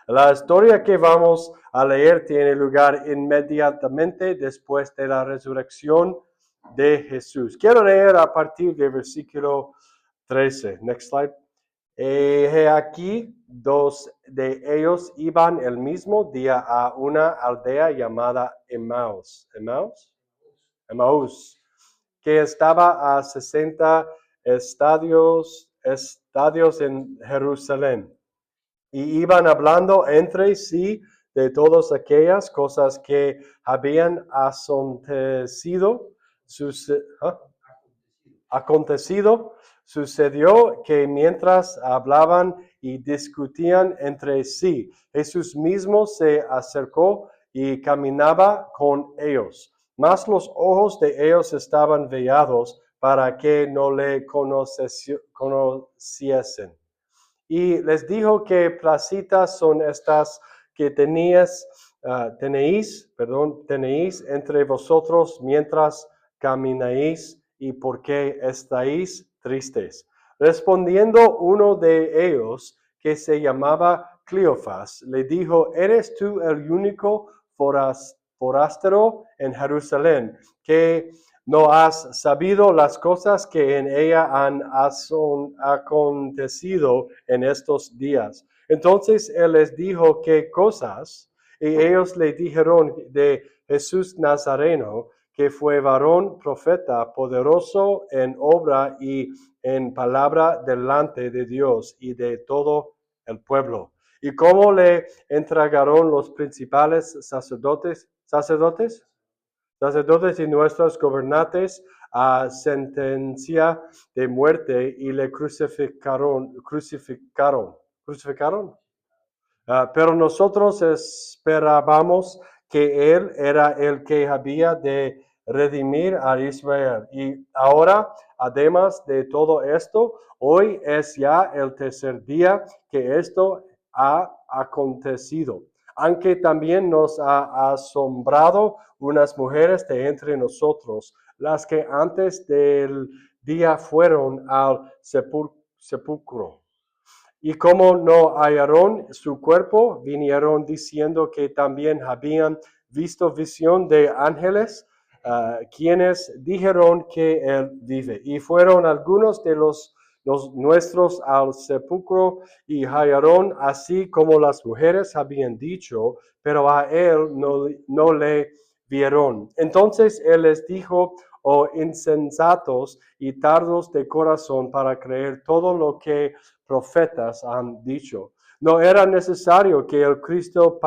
La historia que vamos a leer tiene lugar inmediatamente después de la resurrección de Jesús. Quiero leer a partir del versículo 13. Next slide. Aquí dos de ellos iban el mismo día a una aldea llamada Emaús, que estaba a 60 estadios en Jerusalén. Y iban hablando entre sí de todas aquellas cosas que habían acontecido. Sucedió que mientras hablaban y discutían entre sí, Jesús mismo se acercó y caminaba con ellos. Mas los ojos de ellos estaban vedados para que no le conociesen. Y les dijo: ¿qué placitas son estas que tenéis entre vosotros mientras camináis, y por qué estáis tristes? Respondiendo uno de ellos, que se llamaba Cleofas, le dijo: ¿eres tú el único forastero en Jerusalén, que no has sabido las cosas que en ella han acontecido en estos días? Entonces él les dijo: ¿qué cosas? Y ellos le dijeron: de Jesús Nazareno, que fue varón profeta, poderoso en obra y en palabra delante de Dios y de todo el pueblo. Y cómo le entregaron los principales sacerdotes y nuestros gobernantes a sentencia de muerte, y le crucificaron. Pero nosotros esperábamos que él era el que había de redimir a Israel. Y ahora, además de todo esto, hoy es ya el tercer día que esto ha acontecido. Aunque también nos ha asombrado unas mujeres de entre nosotros, las que antes del día fueron al sepulcro. Y como no hallaron su cuerpo, vinieron diciendo que también habían visto visión de ángeles, quienes dijeron que él vive. Y fueron algunos de los nuestros al sepulcro y hallaron así como las mujeres habían dicho, pero a él no le vieron. Entonces él les dijo: oh insensatos y tardos de corazón para creer todo lo que profetas han dicho. ¿No era necesario que el Cristo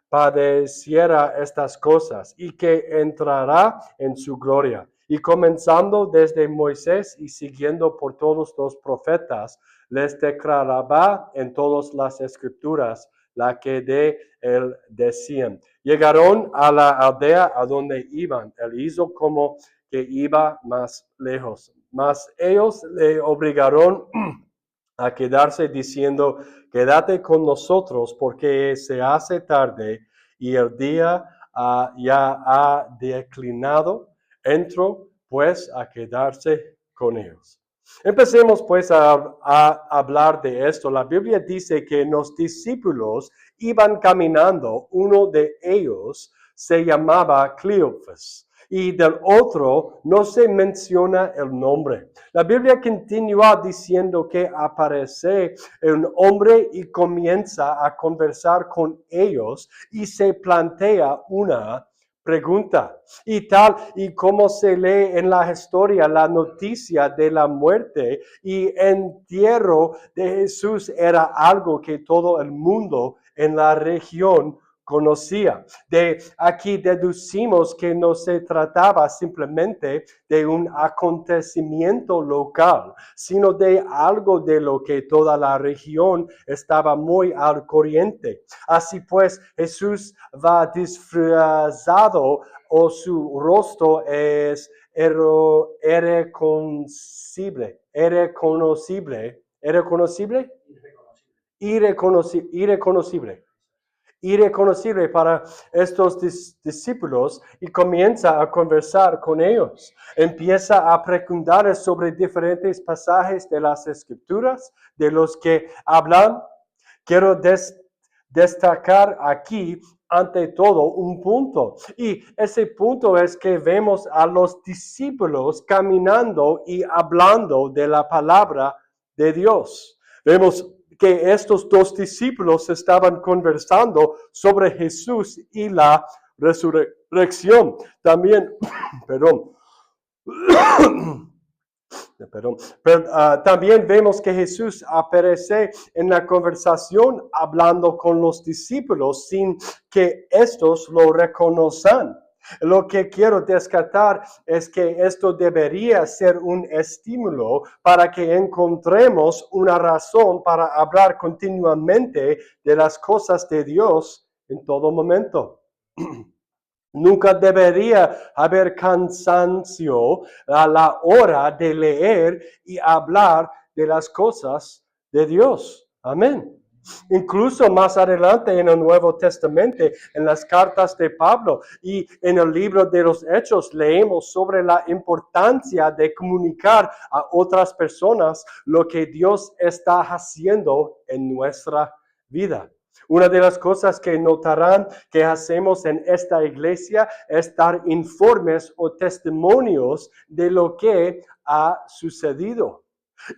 padeciera estas cosas y que entrará en su gloria? Y comenzando desde Moisés y siguiendo por todos los profetas, les declaraba en todas las escrituras la que de él decían. Llegaron a la aldea a donde iban. Él hizo como que iba más lejos, mas ellos le obligaron a quedarse, diciendo: quédate con nosotros, porque se hace tarde y el día ya ha declinado. Entró pues a quedarse con ellos. Empecemos pues a hablar de esto. La Biblia dice que los discípulos iban caminando. Uno de ellos se llamaba Cleofas, y del otro no se menciona el nombre. La Biblia continúa diciendo que aparece un hombre y comienza a conversar con ellos y se plantea una pregunta. Y tal y como se lee en la historia, la noticia de la muerte y entierro de Jesús era algo que todo el mundo en la región conocía. De aquí deducimos que no se trataba simplemente de un acontecimiento local, sino de algo de lo que toda la región estaba muy al corriente. Así pues, Jesús va disfrazado, o su rostro es irreconocible. Irreconocible para estos discípulos, y comienza a conversar con ellos. Empieza a preguntarles sobre diferentes pasajes de las Escrituras, de los que hablan quiero destacar aquí ante todo un punto. Y ese punto es que vemos a los discípulos caminando y hablando de la palabra de Dios. Vemos que estos dos discípulos estaban conversando sobre Jesús y la resurrección. También, perdón, también vemos que Jesús aparece en la conversación hablando con los discípulos sin que estos lo reconozcan. Lo que quiero descartar es que esto debería ser un estímulo para que encontremos una razón para hablar continuamente de las cosas de Dios en todo momento. Nunca debería haber cansancio a la hora de leer y hablar de las cosas de Dios. Amén. Incluso más adelante en el Nuevo Testamento, en las cartas de Pablo y en el libro de los Hechos, leemos sobre la importancia de comunicar a otras personas lo que Dios está haciendo en nuestra vida. Una de las cosas que notarán que hacemos en esta iglesia es dar informes o testimonios de lo que ha sucedido.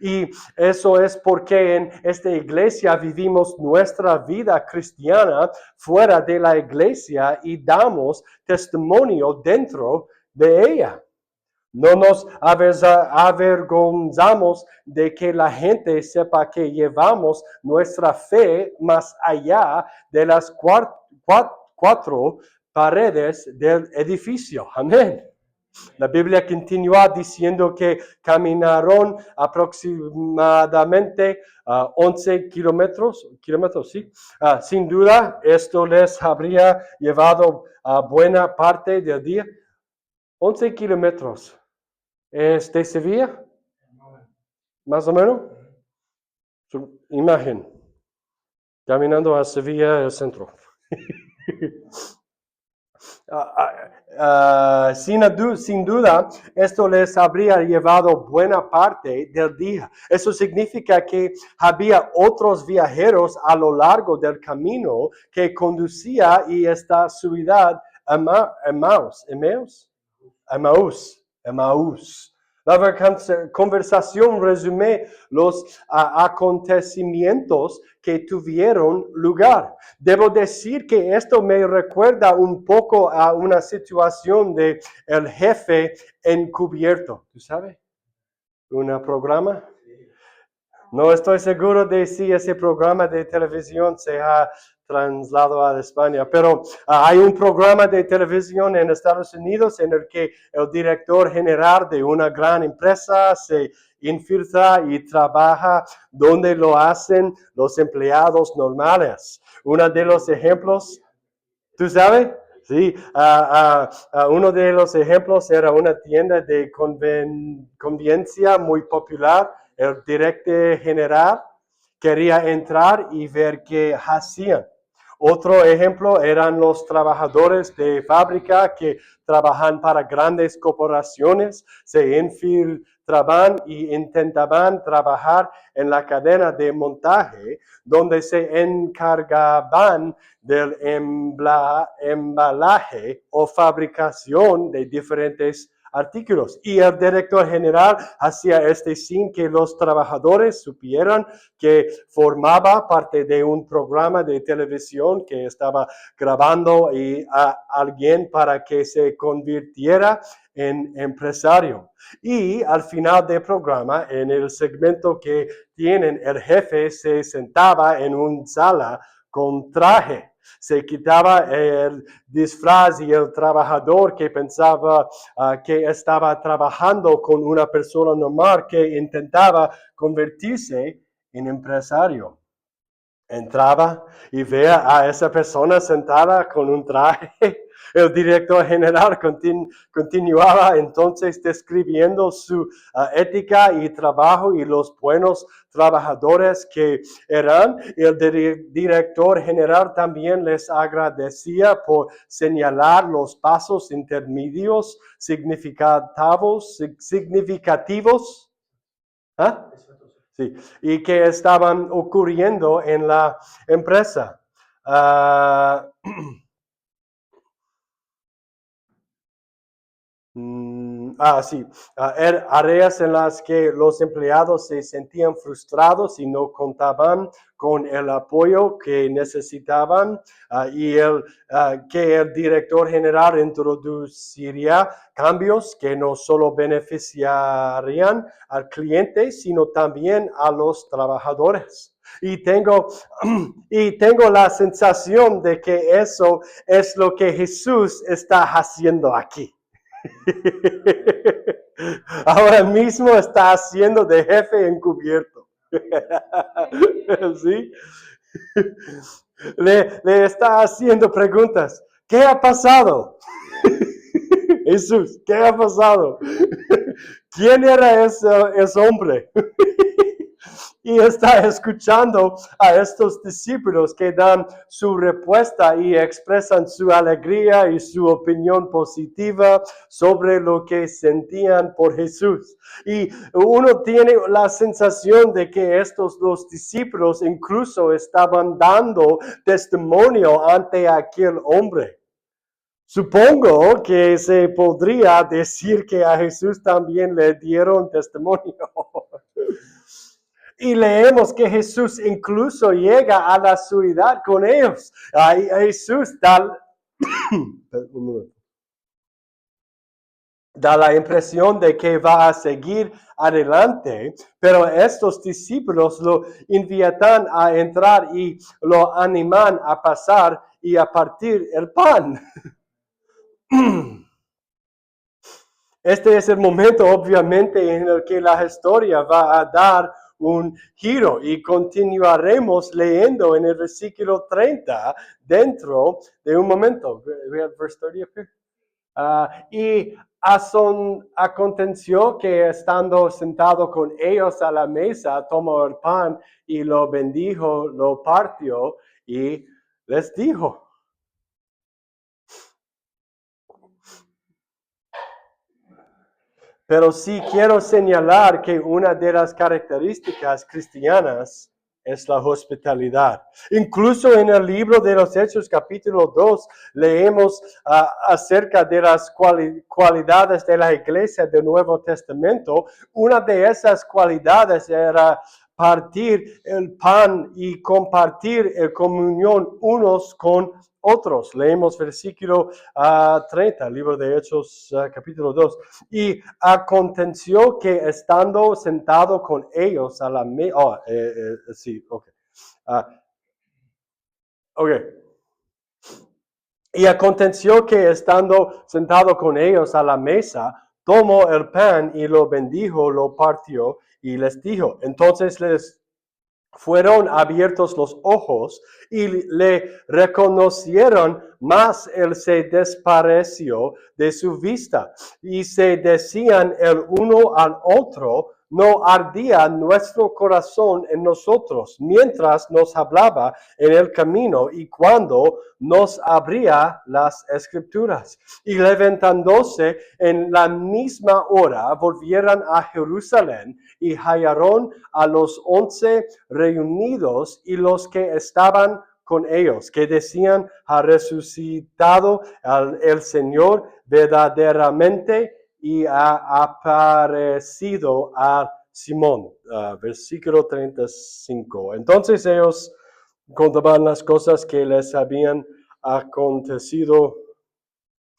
Y eso es porque en esta iglesia vivimos nuestra vida cristiana fuera de la iglesia y damos testimonio dentro de ella. No nos avergonzamos de que la gente sepa que llevamos nuestra fe más allá de las cuatro paredes del edificio. Amén. La Biblia continúa diciendo que caminaron aproximadamente 11 kilómetros, ¿sí? Sin duda, esto les habría llevado a buena parte del día. 11 kilómetros. ¿Es de Sevilla? ¿Más o menos? Su imagen. Caminando a Sevilla, el centro. Sin duda, esto les habría llevado buena parte del día. Eso significa que había otros viajeros a lo largo del camino que conducía y esta ciudad Emaús. La conversación resume los acontecimientos que tuvieron lugar. Debo decir que esto me recuerda un poco a una situación de el jefe encubierto. ¿Tú sabes? ¿Un programa? No estoy seguro de si ese programa de televisión se ha trasladado a España, pero hay un programa de televisión en Estados Unidos en el que el director general de una gran empresa se infiltra y trabaja donde lo hacen los empleados normales. Uno de los ejemplos, ¿tú sabes? Sí, uno de los ejemplos era una tienda de conveniencia muy popular. El director general quería entrar y ver qué hacían. Otro ejemplo eran los trabajadores de fábrica que trabajan para grandes corporaciones, se infiltraban y intentaban trabajar en la cadena de montaje, donde se encargaban del embalaje o fabricación de diferentes artículos. Y el director general hacía sin que los trabajadores supieran que formaba parte de un programa de televisión que estaba grabando a alguien para que se convirtiera en empresario. Y al final del programa, en el segmento que tienen, el jefe se sentaba en una sala con traje. Se quitaba el disfraz y el trabajador que pensaba que estaba trabajando con una persona normal que intentaba convertirse en empresario. Entraba y veía a esa persona sentada con un traje. El director general continuaba entonces describiendo su ética y trabajo y los buenos trabajadores que eran. El director general también les agradecía por señalar los pasos intermedios significativos. ¿Ah? Sí, y que estaban ocurriendo en la empresa. Sí, áreas en las que los empleados se sentían frustrados y no contaban con el apoyo que necesitaban que el director general introduciría cambios que no solo beneficiarían al cliente, sino también a los trabajadores. Y tengo la sensación de que eso es lo que Jesús está haciendo aquí. Ahora mismo está haciendo de jefe encubierto. ¿Sí? Le está haciendo preguntas. ¿Qué ha pasado? Jesús, ¿qué ha pasado? ¿Quién era ese hombre? Y está escuchando a estos discípulos que dan su respuesta y expresan su alegría y su opinión positiva sobre lo que sentían por Jesús. Y uno tiene la sensación de que estos dos discípulos incluso estaban dando testimonio ante aquel hombre. Supongo que se podría decir que a Jesús también le dieron testimonio. Y leemos que Jesús incluso llega a la ciudad con ellos. Jesús da la impresión de que va a seguir adelante, pero estos discípulos lo invitan a entrar y lo animan a pasar y a partir el pan. Este es el momento, obviamente, en el que la historia va a dar un giro y continuaremos leyendo en el versículo 30 dentro de un momento. We have verse 30 up here. Y aconteció que estando sentado con ellos a la mesa, tomó el pan y lo bendijo, lo partió y les dijo. Pero sí quiero señalar que una de las características cristianas es la hospitalidad. Incluso en el libro de los Hechos, capítulo 2, leemos acerca de las cualidades de la iglesia del Nuevo Testamento. Una de esas cualidades era partir el pan y compartir la comunión unos con otros. Leemos versículo 30, libro de Hechos, capítulo 2. Y aconteció que estando sentado con ellos a la mesa, sí, ok. Ok. Y aconteció que estando sentado con ellos a la mesa, tomó el pan y lo bendijo, lo partió y les dijo. Entonces les fueron abiertos los ojos y le reconocieron, mas él se desapareció de su vista. Y se decían el uno al otro, no ardía nuestro corazón en nosotros mientras nos hablaba en el camino y cuando nos abría las escrituras. Y levantándose en la misma hora, volvieron a Jerusalén y hallaron a los 11 reunidos y los que estaban con ellos, que decían, ha resucitado el Señor verdaderamente y ha aparecido a Simón. Versículo 35. Entonces ellos contaban las cosas que les habían acontecido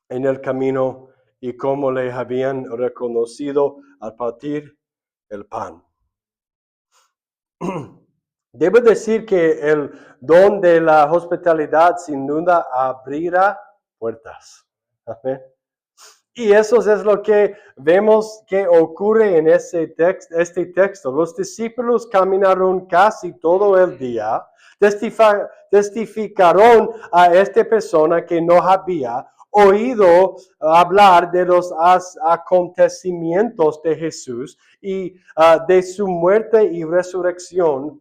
en el camino y cómo le habían reconocido al partir el pan. Debo decir que el don de la hospitalidad sin duda abrirá puertas. ¿Okay? Y eso es lo que vemos que ocurre en este texto. Los discípulos caminaron casi todo el día, testificaron a esta persona que no había oído hablar de los acontecimientos de Jesús y de su muerte y resurrección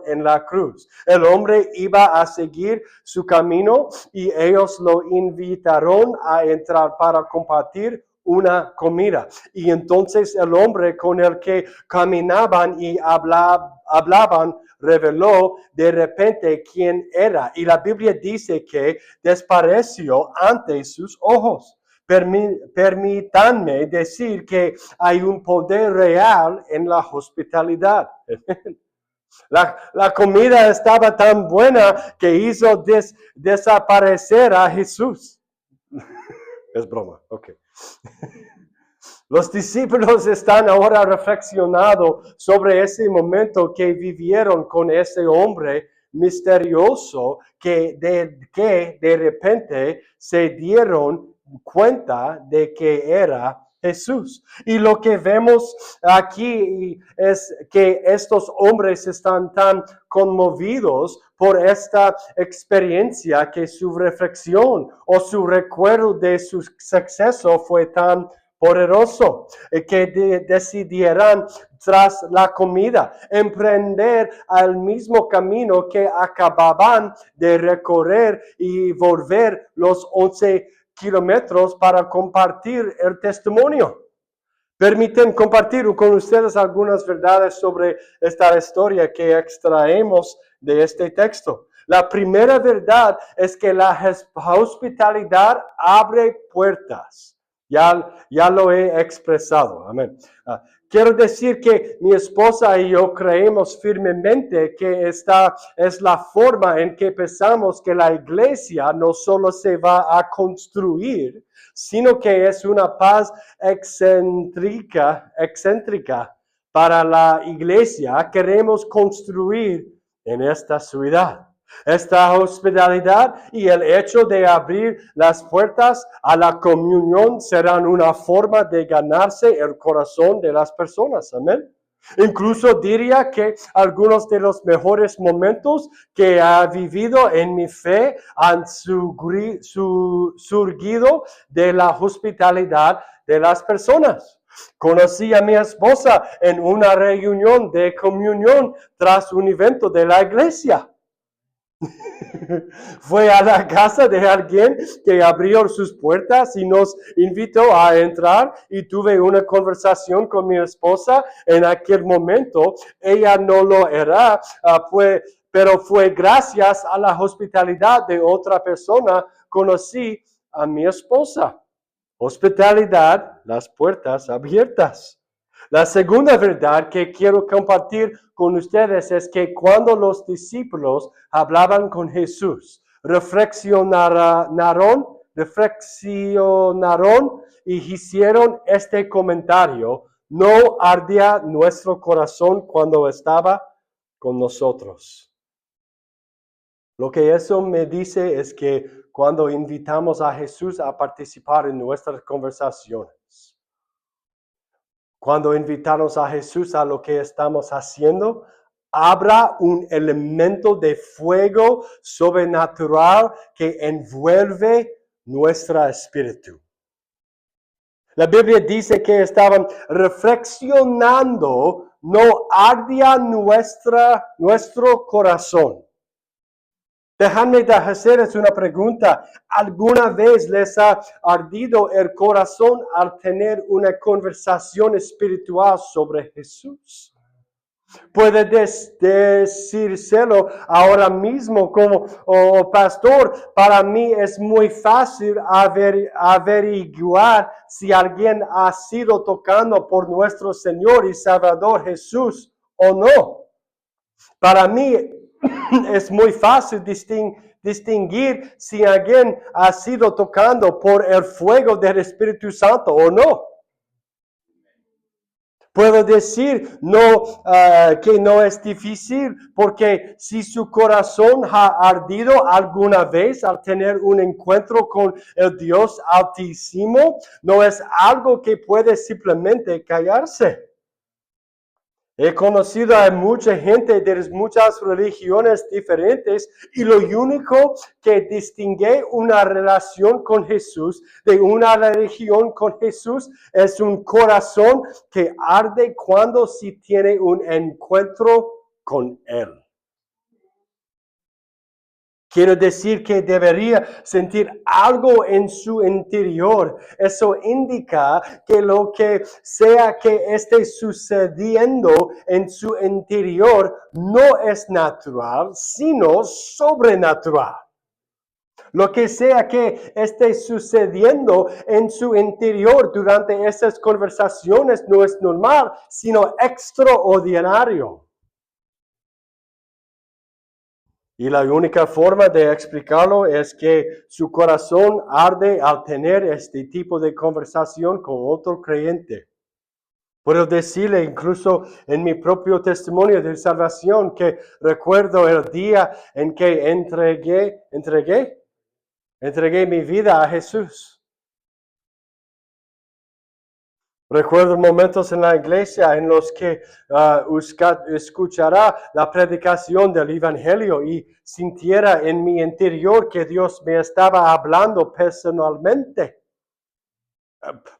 en la cruz. El hombre iba a seguir su camino y ellos lo invitaron a entrar para compartir una comida. Y entonces el hombre con el que caminaban y hablaban reveló de repente quién era. Y la Biblia dice que desapareció ante sus ojos. Permítanme decir que hay un poder real en la hospitalidad. La comida estaba tan buena que hizo desaparecer a Jesús. Es broma, ok. Los discípulos están ahora reflexionando sobre ese momento que vivieron con ese hombre misterioso que de repente se dieron cuenta de que era Jesús. Y lo que vemos aquí es que estos hombres están tan conmovidos por esta experiencia que su reflexión o su recuerdo de su suceso fue tan poderoso, que decidieran tras la comida emprender el mismo camino que acababan de recorrer y volver los 11 kilómetros para compartir el testimonio. Permiten compartir con ustedes algunas verdades sobre esta historia que extraemos de este texto. La primera verdad es que la hospitalidad abre puertas. Ya lo he expresado. Amén. Quiero decir que mi esposa y yo creemos firmemente que esta es la forma en que pensamos que la iglesia no solo se va a construir, sino que es una paz excéntrica para la iglesia. Queremos construir en esta ciudad. Esta hospitalidad y el hecho de abrir las puertas a la comunión serán una forma de ganarse el corazón de las personas. Amén. Incluso diría que algunos de los mejores momentos que he vivido en mi fe han surgido de la hospitalidad de las personas. Conocí a mi esposa en una reunión de comunión tras un evento de la iglesia. Fue a la casa de alguien que abrió sus puertas y nos invitó a entrar y tuve una conversación con mi esposa en aquel momento. Ella no lo era, pero fue gracias a la hospitalidad de otra persona conocí a mi esposa. Hospitalidad, las puertas abiertas. La segunda verdad que quiero compartir con ustedes es que cuando los discípulos hablaban con Jesús, reflexionaron y hicieron este comentario: no ardía nuestro corazón cuando estaba con nosotros. Lo que eso me dice es que cuando invitamos a Jesús a participar en nuestras conversaciones, cuando invitamos a Jesús a lo que estamos haciendo, habrá un elemento de fuego sobrenatural que envuelve nuestro espíritu. La Biblia dice que estaban reflexionando, no ardía nuestro corazón. Déjame hacerles una pregunta. ¿Alguna vez les ha ardido el corazón al tener una conversación espiritual sobre Jesús? Puede decírselo ahora mismo como pastor. Para mí es muy fácil averiguar si alguien ha sido tocado por nuestro Señor y Salvador Jesús o no. Para mí es muy fácil distinguir si alguien ha sido tocado por el fuego del Espíritu Santo o no. Puedo decir que no es difícil, porque si su corazón ha ardido alguna vez al tener un encuentro con el Dios Altísimo, no es algo que puede simplemente callarse. He conocido a mucha gente de muchas religiones diferentes y lo único que distingue una relación con Jesús de una religión con Jesús es un corazón que arde cuando se tiene un encuentro con Él. Quiero decir que debería sentir algo en su interior. Eso indica que lo que sea que esté sucediendo en su interior no es natural, sino sobrenatural. Lo que sea que esté sucediendo en su interior durante esas conversaciones no es normal, sino extraordinario. Y la única forma de explicarlo es que su corazón arde al tener este tipo de conversación con otro creyente. Puedo decirle incluso en mi propio testimonio de salvación que recuerdo el día en que entregué mi vida a Jesús. Recuerdo momentos en la iglesia en los que escuchará la predicación del Evangelio y sintiera en mi interior que Dios me estaba hablando personalmente.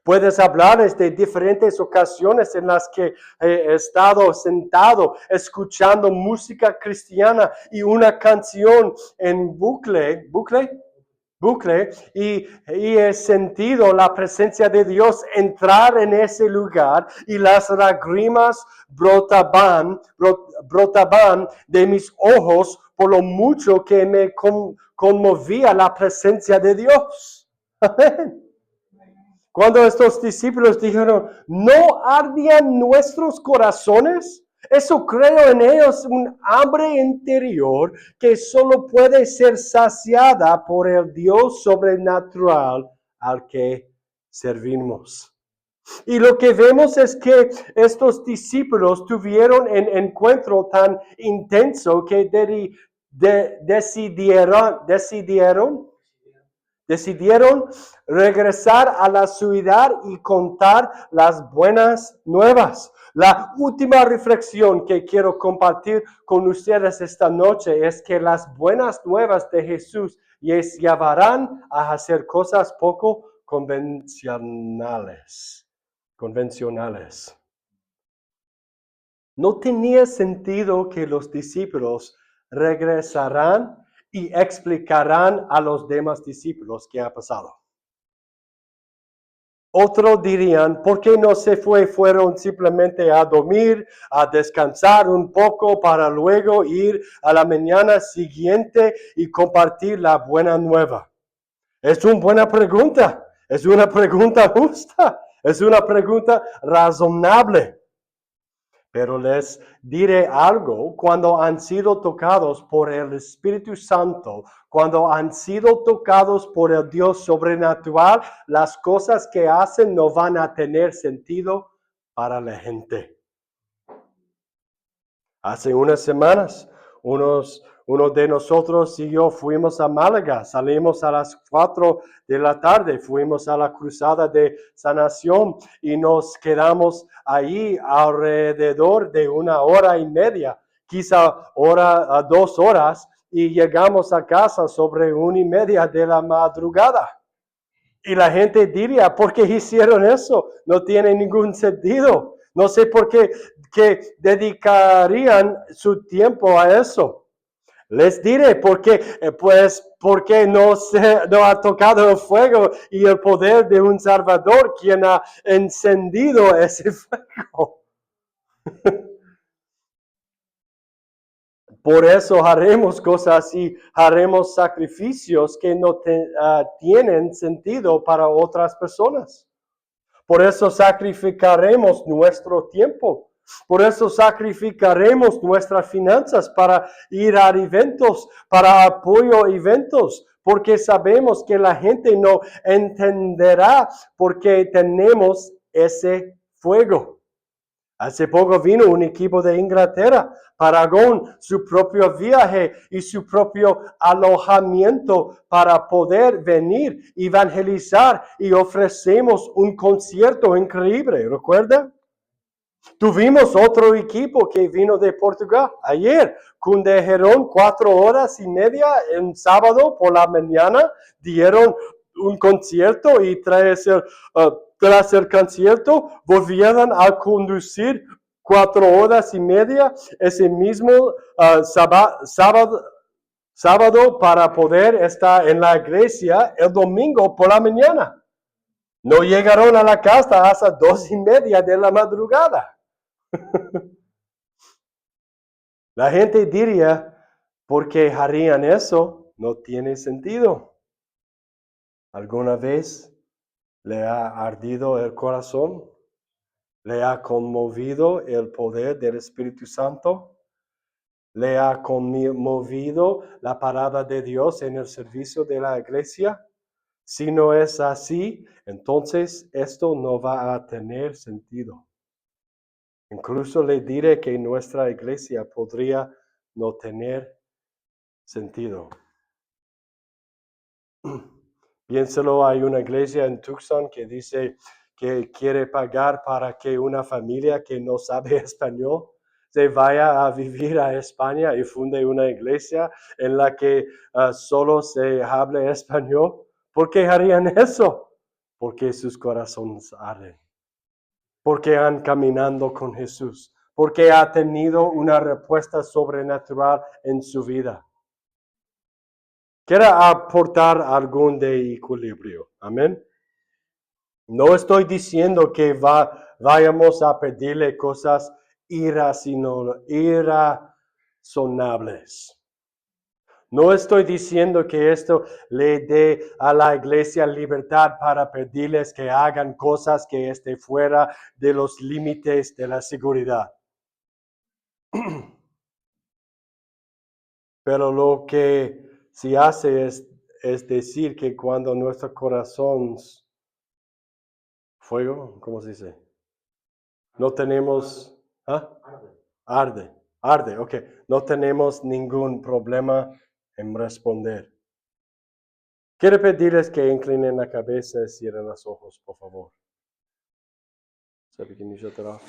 Puedes hablar de diferentes ocasiones en las que he estado sentado escuchando música cristiana y una canción en bucle y he sentido la presencia de Dios entrar en ese lugar y las lágrimas brotaban de mis ojos por lo mucho que me conmovía la presencia de Dios. Amén. Cuando estos discípulos dijeron, ¿no ardían nuestros corazones? Eso creo en ellos un hambre interior que solo puede ser saciada por el Dios sobrenatural al que servimos. Y lo que vemos es que estos discípulos tuvieron un encuentro tan intenso que decidieron regresar a la ciudad y contar las buenas nuevas. La última reflexión que quiero compartir con ustedes esta noche es que las buenas nuevas de Jesús les llevarán a hacer cosas poco convencionales. No tenía sentido que los discípulos regresarán y explicarán a los demás discípulos qué ha pasado. Otros dirían, ¿por qué no se fueron simplemente a dormir, a descansar un poco para luego ir a la mañana siguiente y compartir la buena nueva? Es una buena pregunta, es una pregunta justa, es una pregunta razonable. Pero les diré algo, cuando han sido tocados por el Espíritu Santo, cuando han sido tocados por el Dios sobrenatural, las cosas que hacen no van a tener sentido para la gente. Hace unas semanas, uno de nosotros y yo fuimos a Málaga, salimos a las 4 de la tarde, fuimos a la cruzada de sanación y nos quedamos ahí alrededor de 1 hora y media, quizá 2 horas, y llegamos a casa sobre 1:30 de la madrugada. Y la gente diría, ¿por qué hicieron eso? No tiene ningún sentido. No sé por qué que dedicarían su tiempo a eso. Les diré porque no ha tocado el fuego y el poder de un Salvador quien ha encendido ese fuego. Por eso haremos cosas y haremos sacrificios que no tienen sentido para otras personas. Por eso sacrificaremos nuestro tiempo. Por eso sacrificaremos nuestras finanzas para ir a eventos, para apoyo a eventos, porque sabemos que la gente no entenderá por qué tenemos ese fuego. Hace poco vino un equipo de Inglaterra, pagó su propio viaje y su propio alojamiento para poder venir, evangelizar y ofrecemos un concierto increíble, ¿recuerda? Tuvimos otro equipo que vino de Portugal ayer, condujeron 4 horas y media en sábado por la mañana, dieron un concierto y tras el concierto volvieron a conducir 4 horas y media ese mismo sábado para poder estar en la iglesia el domingo por la mañana. No llegaron a la casa hasta 2:30 de la madrugada. La gente diría, ¿por qué harían eso? No tiene sentido. ¿Alguna vez le ha ardido el corazón? ¿Le ha conmovido el poder del Espíritu Santo? ¿Le ha conmovido la palabra de Dios en el servicio de la iglesia? Si no es así, entonces esto no va a tener sentido. Incluso le diré que nuestra iglesia podría no tener sentido. Piénselo, hay una iglesia en Tucson que dice que quiere pagar para que una familia que no sabe español se vaya a vivir a España y funde una iglesia en la que solo se hable español. ¿Por qué harían eso? Porque sus corazones arden. Porque han caminado con Jesús. Porque ha tenido una respuesta sobrenatural en su vida. Quiere aportar algún de equilibrio. Amén. No estoy diciendo que vayamos a pedirle cosas irrazonables. No estoy diciendo que esto le dé a la iglesia libertad para pedirles que hagan cosas que estén fuera de los límites de la seguridad. Pero lo que se hace es decir que cuando nuestro corazón fuego, ¿cómo se dice? No tenemos, ¿ah? Arde, ok. No tenemos ningún problema en responder. Quiero pedirles que inclinen la cabeza y cierren los ojos, por favor. So we can use it off.